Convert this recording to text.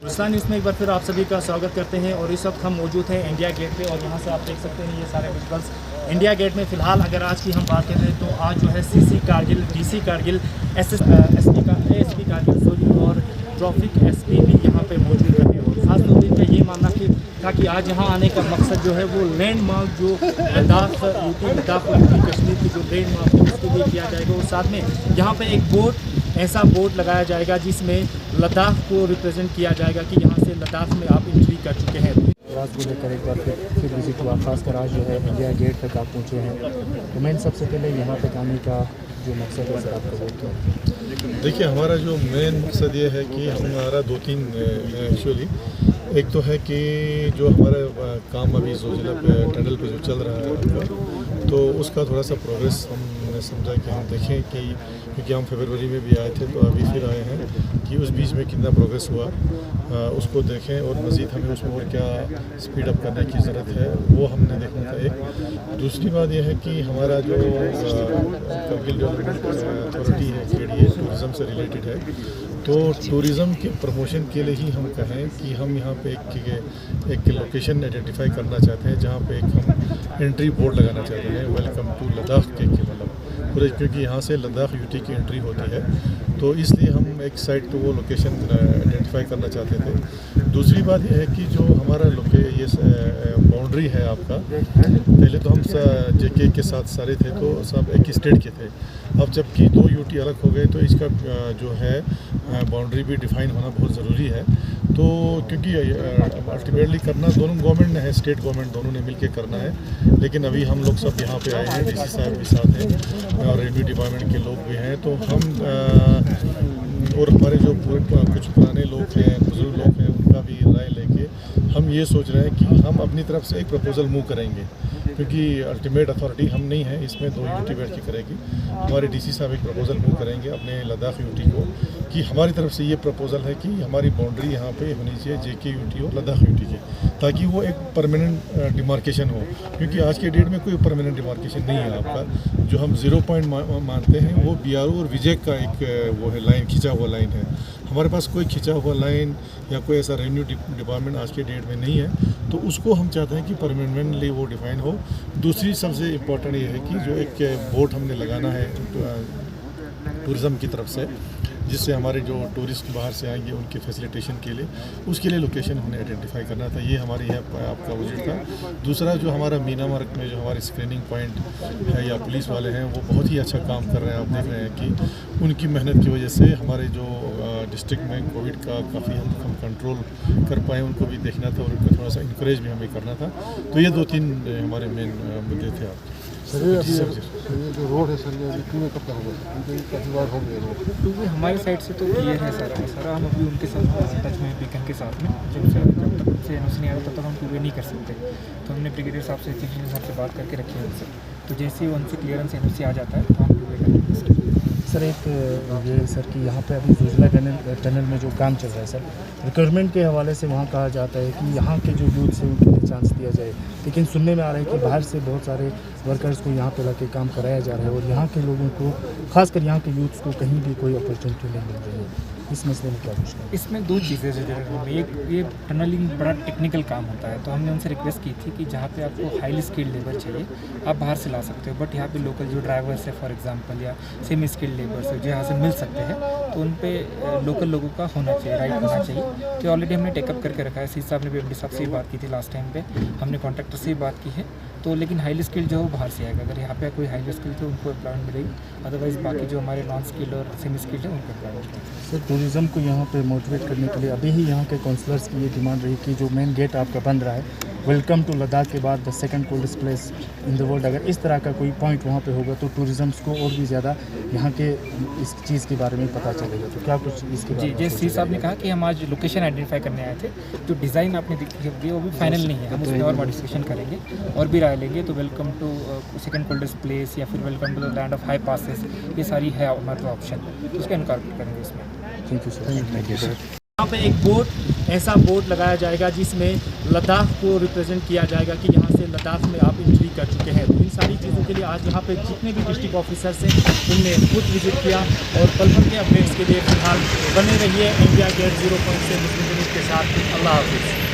Hindustan news में एक बार फिर आप सभी का स्वागत करते हैं और इस वक्त हम मौजूद हैं इंडिया गेट पे और यहाँ से आप देख सकते हैं ये सारे विजुअल्स इंडिया गेट में। फ़िलहाल अगर आज की हम बात करें तो आज जो है CC Kargil, DC Kargil, ASP Kargil sorry और ट्रैफिक एसपी भी यहाँ पे मौजूद रहे और खास तौर पर इनका ये मानना था कि आज यहाँ आने का मकसद जो है वो लैंडमार्क जो लद्दाख यूटी कश्मीर की जो लैंडमार्क है उसके लिए किया जाएगा और साथ में यहाँ पे एक ऐसा बोर्ड लगाया जाएगा जिसमें लद्दाख को रिप्रेजेंट किया जाएगा कि यहाँ से लद्दाख में आप एंट्री कर चुके हैं। राज को लेकर एक बार फिर विजिट हुआ, खासकर आज जो है इंडिया गेट तक आप पहुँचे हैं, तो मैं सबसे पहले यहाँ तक आने का जो मकसद है सर आपका बोलते हैं। देखिए, हमारा जो मेन मकसद ये है कि हमारा दो तीन एक्चुअली एक तो है कि जो हमारा काम अभी जोजिला पे टनल पे जो चल रहा है तो उसका थोड़ा सा प्रोग्रेस हमने समझा कि हम देखें कि क्योंकि हम फरवरी में भी आए थे तो अभी फिर आए हैं कि उस बीच में कितना प्रोग्रेस हुआ उसको देखें और मज़ीद हमें उसमें और क्या स्पीड अप करने की ज़रूरत है वो हमने देखना था। एक दूसरी बात यह है कि हमारा जो कारगिल डेवलपमेंट अथॉरिटी है ये टूरिज़म से रिलेटेड है, तो टूरिज़म के प्रमोशन के लिए ही हम कहें कि हम यहाँ पे एक लोकेशन आइडेंटिफाई करना चाहते हैं जहाँ पे एक हम एंट्री बोर्ड लगाना चाहते हैं, वेलकम टू लद्दाख के मतलब पूरे, क्योंकि यहाँ से लद्दाख यूटी की एंट्री होती है तो इसलिए हम एक साइड तो वो लोकेशन आइडेंटिफाई करना चाहते थे। दूसरी बात यह है कि जो हमारा ये बाउंड्री है आपका, पहले तो हम जेके के साथ सारे थे तो सब एक स्टेट के थे, अब जबकि दो यूटी अलग हो गए तो इसका जो है बाउंड्री भी डिफाइन होना बहुत ज़रूरी है। तो क्योंकि अल्टीमेटली करना दोनों गवर्नमेंट ने है, स्टेट गवर्नमेंट दोनों ने मिलकर करना है, लेकिन अभी हम लोग सब यहाँ पे आए हैं, डीसी साहब भी साथ हैं और रेवेन्यू डिपार्टमेंट के लोग भी हैं, तो हम और हमारे जो कुछ पुराने लोग हैं, बुजुर्ग लोग हैं, उनका भी राय लेके हम ये सोच रहे हैं कि हम अपनी तरफ से एक प्रपोज़ल मूव करेंगे, क्योंकि अल्टीमेट अथॉरिटी हम नहीं हैं, इसमें दो यूटी बैठ के करेगी। हमारे डीसी साहब एक प्रपोज़ल मूव करेंगे अपने लद्दाख यूटी को कि हमारी तरफ से ये प्रपोज़ल है कि हमारी बाउंड्री यहाँ पे होनी चाहिए जेके यूटी और लद्दाख यूटी की, ताकि वो एक परमानेंट डिमार्केशन हो, क्योंकि आज के डेट में कोई परमानेंट डिमार्केशन नहीं है आपका। जो हम 0 पॉइंट मानते हैं वो बीआरओ और विजय का एक वो है लाइन, खिंचा हुआ लाइन है। हमारे पास कोई खिंचा हुआ लाइन या कोई ऐसा रेवेन्यू डिपार्टमेंट आज के डेट में नहीं है, तो उसको हम चाहते हैं कि परमानेंटली वो डिफाइन हो। दूसरी सबसे इम्पोर्टेंट ये है कि जो एक बोर्ड हमने लगाना है टूरिज़म की तरफ से, जिससे हमारे जो टूरिस्ट बाहर से आएंगे उनके फैसिलिटेशन के लिए, उसके लिए लोकेशन हमने आइडेंटिफाई करना था। ये हमारी है आपका विजिट था। दूसरा जो हमारा मीना मार्ग में जो हमारे स्क्रीनिंग पॉइंट है या पुलिस वाले हैं वो बहुत ही अच्छा काम कर रहे हैं। आप देख रहे हैं कि उनकी मेहनत की वजह से हमारे जो डिस्ट्रिक्ट में कोविड का काफ़ी हम कंट्रोल कर पाए, उनको भी देखना था और उनको थोड़ा सा इंकरेज भी हमें करना था। तो ये 2-3 हमारे मेन मुद्दे थे। सर ये जो रोड है सर ये क्यों कब तक होगा, क्योंकि काफ़ी बार हो गया रोड, क्योंकि हमारी साइड से तो क्लियर है सर हम अभी उनके साथ टच में बीकन के साथ में जब तक उनसे एनओसी नहीं आया तब तक हम पूरे नहीं कर सकते। तो हमने ब्रिगेडियर साहब से, चीफ इंजीनियर साहब से बात करके रखी है उनसे, तो जैसे ही उनसे क्लियरेंस एनओसी आ जाता है तो हम पूरे करेंगे। सर एक ये सर कि यहाँ पे अभी जोजिला टनल में जो काम चल रहा है सर, रिक्वायरमेंट के हवाले से वहाँ कहा जाता है कि यहाँ के जो यूथ से उनके लिए चांस दिया जाए, लेकिन सुनने में आ रहा है कि बाहर से बहुत सारे वर्कर्स को यहाँ पे लाके काम कराया जा रहा है और यहाँ के लोगों को, खासकर यहाँ के यूथ्स को कहीं भी कोई अपॉर्चुनिटी नहीं मिल रही है। इस मसले में क्या कुछ है? इसमें दो चीज़ें हैं। एक ये टनलिंग बड़ा टेक्निकल काम होता है, तो हमने उनसे रिक्वेस्ट की थी कि जहाँ पे आपको हाईली स्किल्ड लेबर चाहिए आप बाहर से ला सकते हो, बट यहाँ पे लोकल जो ड्राइवर्स है फॉर एग्जांपल या सेमी स्किल्ड लेबर्स है जो यहाँ से मिल सकते हैं, तो उन पे लोकल लोगों का होना चाहिए, राइट होना चाहिए। तो ऑलरेडी हमने टेकअप करके रखा है। सी साहब ने भी एमडी साहब से ही बात की थी लास्ट टाइम पे, हमने कॉन्ट्रैक्टर से ही बात की है। तो लेकिन हाईली स्किल्ड जो है वो बाहर से आएगा, अगर यहाँ पे कोई हाईली स्किल्ड तो उनको एम्प्लॉयमेंट मिलेगी, अदरवाइज बाकी जो हमारे नॉन स्किल्ड और सेमी स्किल्ड है उनको एम्प्लॉयमेंट मिलेगी। सर टूरिज़्म को यहाँ पे मोटिवेट करने के लिए अभी ही यहाँ के काउंसलर्स की ये डिमांड रही कि जो मेन गेट आपका बन रहा है वेलकम टू लद्दाख के बाद the second coldest place in the world, अगर इस तरह का कोई पॉइंट वहाँ पे होगा तो टूरिज़्म को और भी ज़्यादा यहाँ के इस चीज़ के बारे में पता चलेगा। तो क्या कुछ इसके बारे में? जैसे सी साहब ने कहा कि हम आज लोकेशन आइडेंटिफाई करने आए थे, जो डिज़ाइन आपने दी वो भी फाइनल नहीं है, हम उसमें और मॉडिफिकेशन करेंगे और भी राय लेंगे। तो welcome to second coldest place या फिर welcome to the land of high passes, ये सारी है हमारे ऑप्शन, तो उसका इनकॉर्पोरेट करेंगे इसमें। Thank you sir. यहाँ पे एक बोर्ड ऐसा बोर्ड लगाया जाएगा जिसमें लद्दाख को रिप्रेजेंट किया जाएगा कि यहाँ से लद्दाख में आप एंट्री कर चुके हैं। तो इन सारी चीज़ों के लिए आज यहाँ पे जितने भी डिस्ट्रिक्ट ऑफिसर्स हैं उनने खुद विजिट किया और पल पल के अपडेट्स के लिए फिलहाल बने रहिए इंडिया गेट 0 पॉइंट से मुस्लिम न्यूज़ के साथ। अल्लाह हाफिज़।